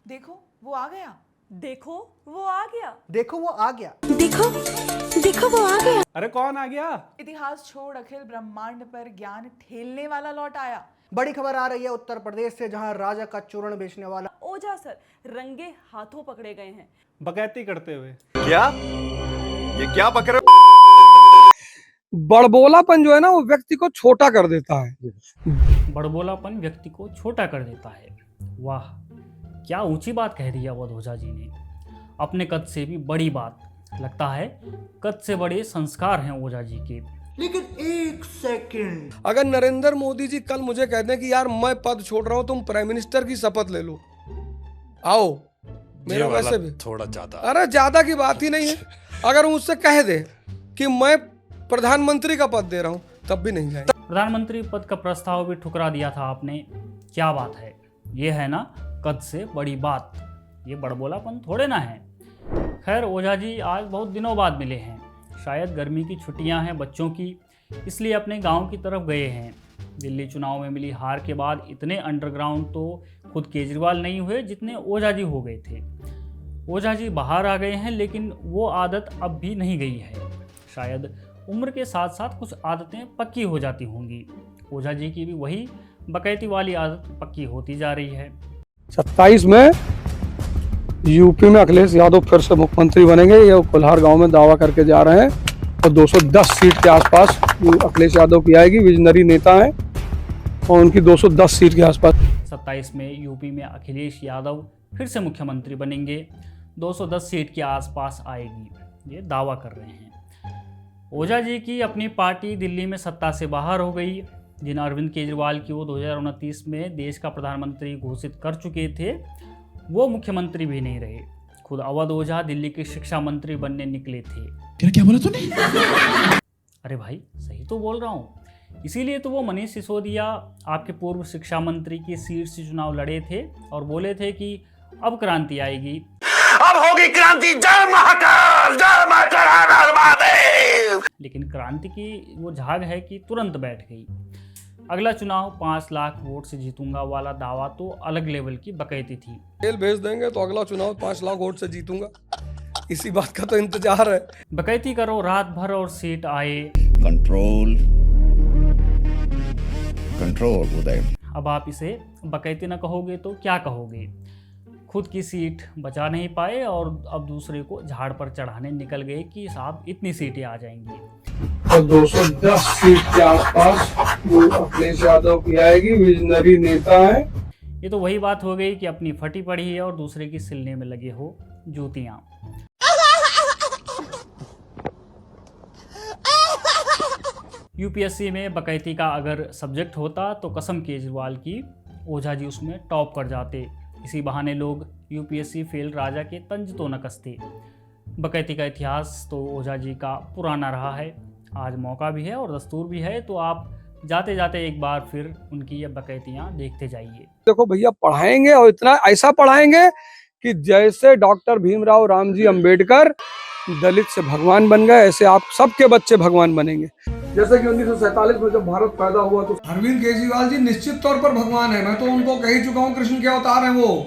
देखो वो आ गया। देखो वो आ गया। देखो वो आ गया। देखो देखो वो आ गया। अरे कौन आ गया? इतिहास छोड़ अखिल ब्रह्मांड पर ज्ञान ठेलने वाला लौट आया। बड़ी खबर आ रही है उत्तर प्रदेश से, जहां राजा का चूर्ण बेचने वाला ओझा सर रंगे हाथों पकड़े गए हैं। बकैती करते हुए। क्या? ये क्या बकर? बड़बोलापन जो है ना वो व्यक्ति को छोटा कर देता है। बड़बोलापन व्यक्ति को छोटा कर देता है। वाह, क्या ऊंची बात कह दी है अवध ओझा जी ने। अपने कद से भी बड़ी बात। लगता है कद से बड़े संस्कार हैं ओझा जी के। लेकिन एक सेकंड, अगर नरेंद्र मोदी जी कल मुझे कह दें कि यार मैं पद छोड़ रहा हूं, तुम प्राइम मिनिस्टर की शपथ ले लो, आओ मेरा वैसे भी थोड़ा ज्यादा। अरे ज्यादा की बात ही नहीं है। अगर मुझसे कह दे कि मैं प्रधानमंत्री का पद दे रहा हूं, तब भी नहीं जाएंगे। प्रधानमंत्री पद का प्रस्ताव भी ठुकरा दिया था आपने। क्या बात है, ये है ना कद से बड़ी बात। ये बड़बोलापन थोड़े ना है। खैर ओझा जी आज बहुत दिनों बाद मिले हैं। शायद गर्मी की छुट्टियां हैं बच्चों की, इसलिए अपने गांव की तरफ गए हैं। दिल्ली चुनाव में मिली हार के बाद इतने अंडरग्राउंड तो खुद केजरीवाल नहीं हुए जितने ओझा जी हो गए थे। ओझा जी बाहर आ गए हैं, लेकिन वो आदत अब भी नहीं गई है। शायद उम्र के साथ साथ कुछ आदतें पक्की हो जाती होंगी। ओझा जी की भी वही बकैती वाली आदत पक्की होती जा रही है। 27 में यूपी में अखिलेश यादव फिर से मुख्यमंत्री बनेंगे, ये कोल्हार गांव में दावा करके जा रहे हैं। और 210 सीट के आसपास अखिलेश यादव की आएगी। विजनरी नेता हैं और उनकी 210 सीट के आसपास। 27 में यूपी में अखिलेश यादव फिर से मुख्यमंत्री बनेंगे, 210 सीट के आसपास आएगी, ये दावा कर रहे हैं। ओझा जी की अपनी पार्टी दिल्ली में सत्ता से बाहर हो गई। जिन अरविंद केजरीवाल की वो 2029 में देश का प्रधानमंत्री घोषित कर चुके थे, वो मुख्यमंत्री भी नहीं रहे। खुद अवध ओझा दिल्ली के शिक्षा मंत्री बनने निकले थे। क्या बोला तूने? अरे भाई सही तो बोल रहा हूँ। इसीलिए तो वो मनीष सिसोदिया आपके पूर्व शिक्षा मंत्री की सीट से चुनाव लड़े थे और बोले थे कि अब क्रांति आएगी। अब होगी क्रांति, जय महाकाल, जय महादेव। लेकिन क्रांति की वो झाग है कि तुरंत बैठ गई। अगला चुनाव 5 लाख वोट से जीतूंगा वाला दावा तो अलग लेवल की बकैती थी। जेल भेज देंगे तो अगला चुनाव 5 लाख वोट से जीतूंगा, इसी बात का तो इंतजार है। बकैती करो रात भर और सीट आए। कंट्रोल कंट्रोल उदय। अब आप इसे बकैती न कहोगे तो क्या कहोगे? खुद की सीट बचा नहीं पाए और अब दूसरे को झाड़ पर चढ़ाने निकल गए कि साहब इतनी सीटें आ जाएंगी। और 210 सीट के आसपास अखिलेश यादव की आएगी। विजनरी नेता है। ये तो वही बात हो गई कि अपनी फटी पड़ी है और दूसरे की सिलने में लगे हो जूतियां। यूपीएससी में बकैती का अगर सब्जेक्ट होता तो कसम केजरीवाल की ओझा जी उसमें टॉप कर जाते। इसी बहाने लोग यूपीएससी फेल राजा के तंज तो न कसते। बकैती का इतिहास तो ओझा जी का पुराना रहा है। आज मौका भी है और दस्तूर भी है, तो आप जाते जाते एक बार फिर उनकी ये बकैतियाँ देखते जाइए। देखो भैया, पढ़ाएंगे और इतना ऐसा पढ़ाएंगे कि जैसे डॉक्टर भीमराव रामजी अंबेडकर दलित से भगवान बन गए, ऐसे आप सबके बच्चे भगवान बनेंगे। जैसे कि 1947 में जब भारत पैदा हुआ तो अरविंद केजरीवाल जी निश्चित तौर पर भगवान है। मैं तो उनको कह ही चुका हूँ, कृष्ण के अवतार हैं वो।